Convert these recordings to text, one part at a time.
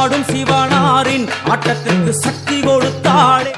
ஆடும் சிவனாரின் ஆட்டத்திற்கு சக்தி கொடுத்தாளே.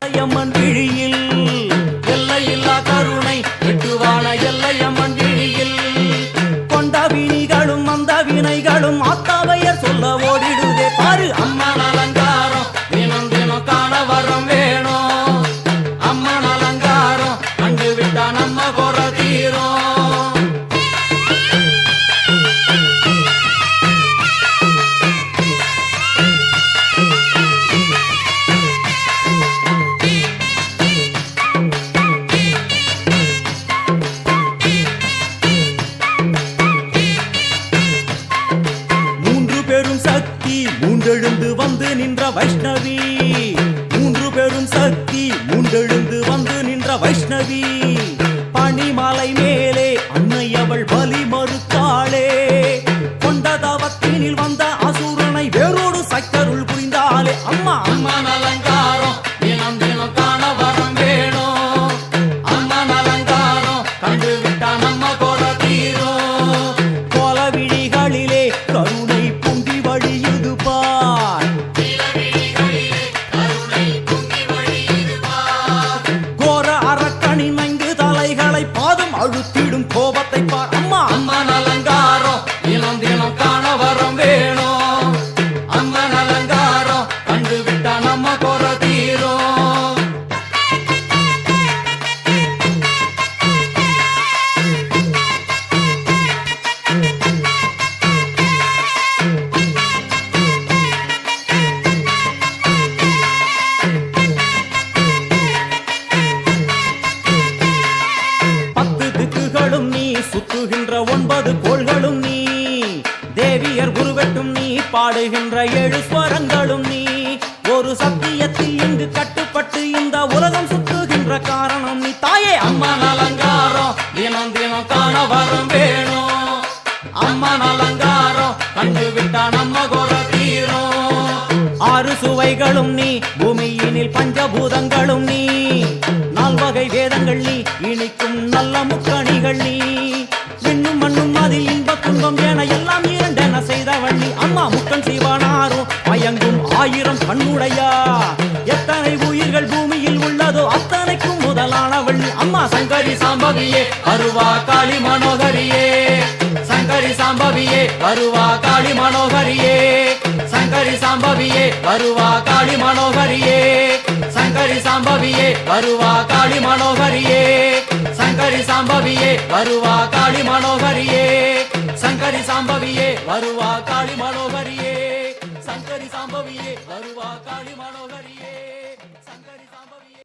எல்லையம்மன் விழியில் எல்லையில்லா கருணை எட்டுவான எல்லையம்மன் விழியில் கொண்ட வினிகளும் அந்த வினைகளும் ஆத்தாவையர் சொல்ல ஓடிடுதே பாரு. அம்மன் அலங்காரம் தினம் தினம் காண வரம் வேணும். அம்மன் அலங்காரம் கண்டு விட்டா நம்ம குறை தீரும். மூன்றெழுந்து வந்து நின்ற வைஷ்ணவி, மூன்று பெரும் சக்தி மூன்றெழுந்து வந்து நின்ற வைஷ்ணவி. பனிமலை மேலே அன்னை அவள் பலி மறுத்தாளே. கொண்ட தவத்தினில் வந்த அசுரனை வேரோடு சக்கருள் புரிந்தாளே. அம்மா அம்மன் அலங்காரம் தினம் தினம் காண வரம் வேணும். அம்மன் அலங்காரம் கண்டு விட்டா நம்ம கொலை தீரும். கோல விழிகளிலே கருணை பொங்கி வழியுது பார். கோர அரக்கணி நங்கு தலைகளை பாதம் அழுத்திடும் கோபத்தை பார். அம்மா அம்மன் அலங்காரம் தினம் தினம் காண வரம் வேணும். அம்மன் அலங்காரம் கண்டு விட்டா நம்ம கொறை தீரும். சுத்துகின்ற 9 கோள்களும் நீ, தேவியர் குருவெட்டும் நீ, பாடுகின்ற 7 ஸ்வரங்களும் நீ. ஒரு சத்தியத்தில் இங்கு கட்டுப்பட்டு இந்த உலகம் சுத்துகின்ற காரணம் நீ தாயே. அம்மன் அலங்காரம் தினம் தினம் காண வரம் வேணும். அம்மன் அலங்காரம் கண்டு விட்டா நம்ம கொறை தீரும். 6 சுவைகளும் நீ, பூமியினில் பஞ்சபூதங்களும் நீ, 4 வகை வேதங்கள் நீ, இனிக்கும் நல்ல முக்கணிகள் நீ. விண்ணும் மண்ணும் அதில் இன்ப துன்பம் என எல்லாம் இரண்டென செய்தவள் நீ. அம்மா முக்கன் சிவனாரும் மயங்கும் 1000 கண்ணுடையா. எத்தனை உயிர்கள் பூமியில் உள்ளதோ அத்தனைக்கும் முதலானவள் நீ. அம்மா சங்கரி சாம்பவியே வருவா காளி மனோகரியே. சங்கரி சாம்பவியே வருவா காளி மனோகரியே. சங்கரி சாம்பவியே வருவா காளி மனோகரியே. சங்கரி சாம்பவியே வருவா காளி மனோகரியே. சங்கரி சாம்பவியே வருவா காளி மனோகரியே. சங்கரி சாம்பவியே வருவா காளி மனோகரியே. சங்கரி சாம்பவியே வருவா காளி மனோகரியே. சங்கரி சாம்பவியே.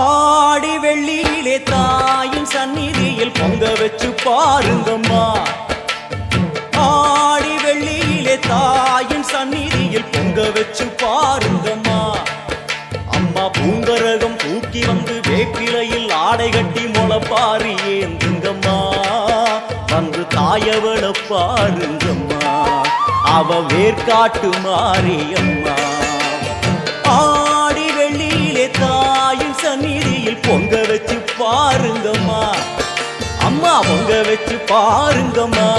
ஆடி வெள்ளியிலே தாயின் சந்நிதியில் பொங்க வச்சு பாருங்கம்மா. ஆடி வெள்ளியிலே தாயின் சந்நிதியில் பொங்க வச்சு பாருங்கம்மா. அம்மா பூங்கரகம் தூக்கி வந்து வேப்பிலையில் ஆடை கட்டி முளைப்பாரி ஏந்துங்கம்மா. வந்து தாயவள பாருங்கம்மா, அவ வேர்காட்டு மாரியம்மா. ஆடி வெள்ளியிலே தாயின் சந்நிதியில் பொங்க வச்சு பாருங்கம்மா. அம்மா பொங்க வச்சு பாருங்கம்மா.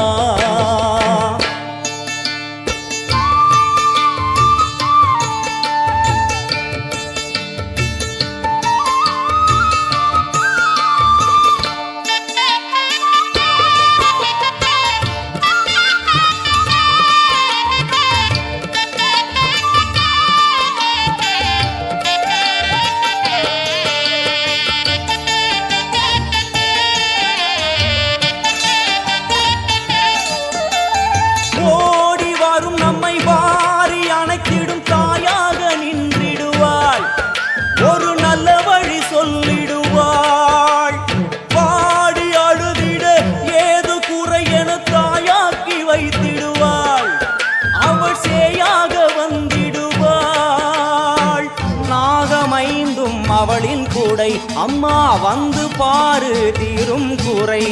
அம்மா வந்து பாரு தீரும் குறை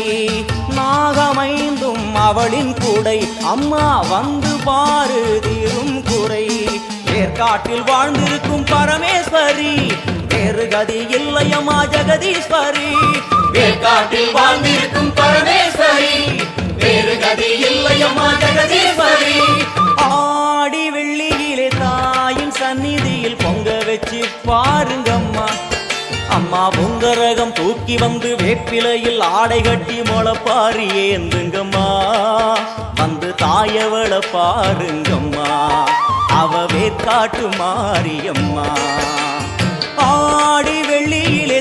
நாகமைந்தும் அவளின் கூடை அம்மா வந்து பாரு தீரும் குறை வேர்காட்டில் வாழ்ந்திருக்கும் பரமேஸ்வரி வேறு கதி இல்லையம்மா ஜெகதீஸ்வரி வேர்காட்டில் வாழ்ந்திருக்கும் பரமேஸ்வரி வேறு கதி இல்லையம்மா ஜெகதீஸ்வரி ஆடி வெள்ளியிலே தாயின் சந்நிதியில் பொங்க வச்சு பாருங்கம்மா அம்மா பொங்கரகம் தூக்கி வந்து வேப்பிலையில் ஆடை கட்டி முளைப்பாரி ஏந்துங்கம்மா வந்து தாயவள பாருங்கம்மா அவ வேர்காட்டு மாரியம்மா ஆடி வெள்ளியிலே